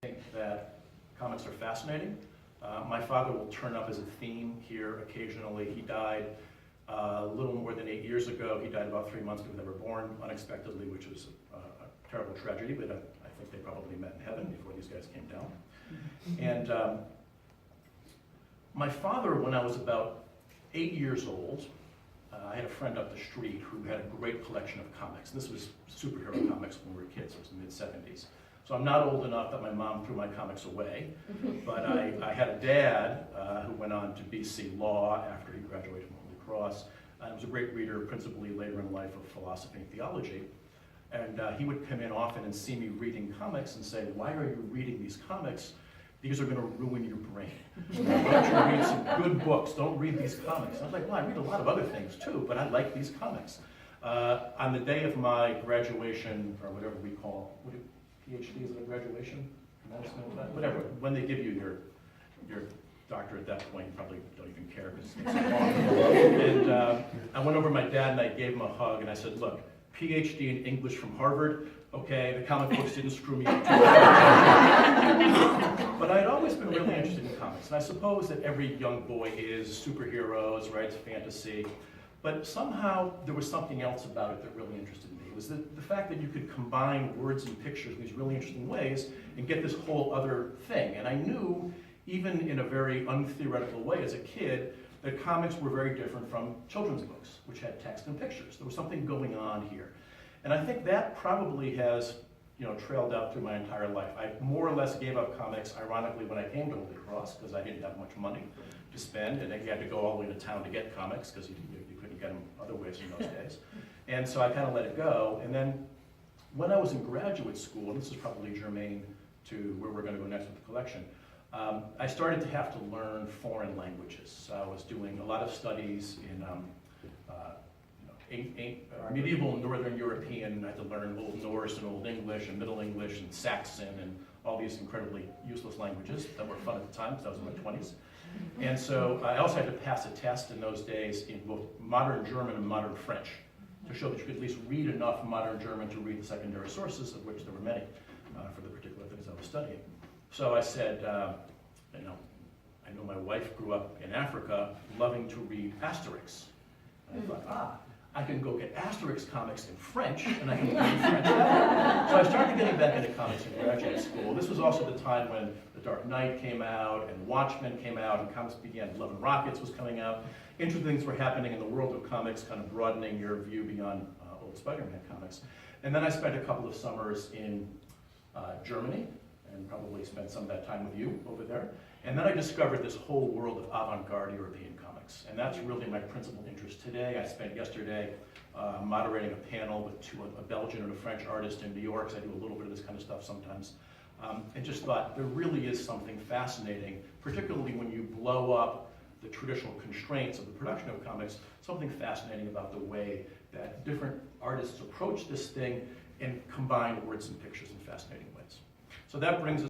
think that comics are fascinating. My father will turn up as a theme here occasionally. He died a little more than 8 years ago. He died about 3 months before they were born, unexpectedly, which was a terrible tragedy, but I think they probably met in heaven before these guys came down. And my father, when I was about 8 years old, I had a friend up the street who had a great collection of comics. This was superhero comics when we were kids. It was the mid-'70s. So I'm not old enough that my mom threw my comics away, but I had a dad who went on to BC Law after he graduated from Holy Cross. He was a great reader, principally later in life, of philosophy and theology. And he would come in often and see me reading comics and say, "Why are you reading these comics? These are going to ruin your brain. Why don't you read some good books? Don't read these comics." I was like, "Well, I read a lot of other things too, but I like these comics." On the day of my graduation, or whatever we call, PhD, is it a graduation? Whatever, when they give you your doctor at that point, you probably don't even care because it's so long. And I went over to my dad and I gave him a hug and I said, "Look, PhD in English from Harvard, okay, the comic books didn't screw me up too much." But I had always been really interested in comics, and I suppose that every young boy is. Superheroes, right, fantasy. But somehow there was something else about it that really interested me. It was the fact that you could combine words and pictures in these really interesting ways and get this whole other thing. And I knew, even in a very untheoretical way as a kid, that comics were very different from children's books, which had text and pictures. There was something going on here. And I think that probably has, trailed out through my entire life. I more or less gave up comics, ironically, when I came to Holy Cross, because I didn't have much money to spend, and you had to go all the way to town to get comics, because you couldn't get them other ways in those days. And so I kind of let it go. And then when I was in graduate school, and this is probably germane to where we're going to go next with the collection, I started to have to learn foreign languages. So I was doing a lot of studies in medieval Northern European. I had to learn Old Norse and Old English and Middle English and Saxon and all these incredibly useless languages that were fun at the time because I was in my 20s. And so I also had to pass a test in those days in both modern German and modern French to show that you could at least read enough modern German to read the secondary sources, of which there were many for the particular things I was studying. So I said, I know my wife grew up in Africa loving to read Asterix. And I thought, I can go get Asterix comics in French, and I can read French that way. So I started getting back into comics in graduate school. This was also the time when The Dark Knight came out, and Watchmen came out, and comics began. Love and Rockets was coming out. Interesting things were happening in the world of comics, kind of broadening your view beyond old Spider-Man comics. And then I spent a couple of summers in Germany, and probably spent some of that time with you over there. And then I discovered this whole world of avant-garde European comics. And that's really my principal interest today. I spent yesterday moderating a panel with a Belgian and a French artist in New York, so I do a little bit of this kind of stuff sometimes. And just thought there really is something fascinating, particularly when you blow up the traditional constraints of the production of comics, something fascinating about the way that different artists approach this thing and combine words and pictures in fascinating ways. So that brings us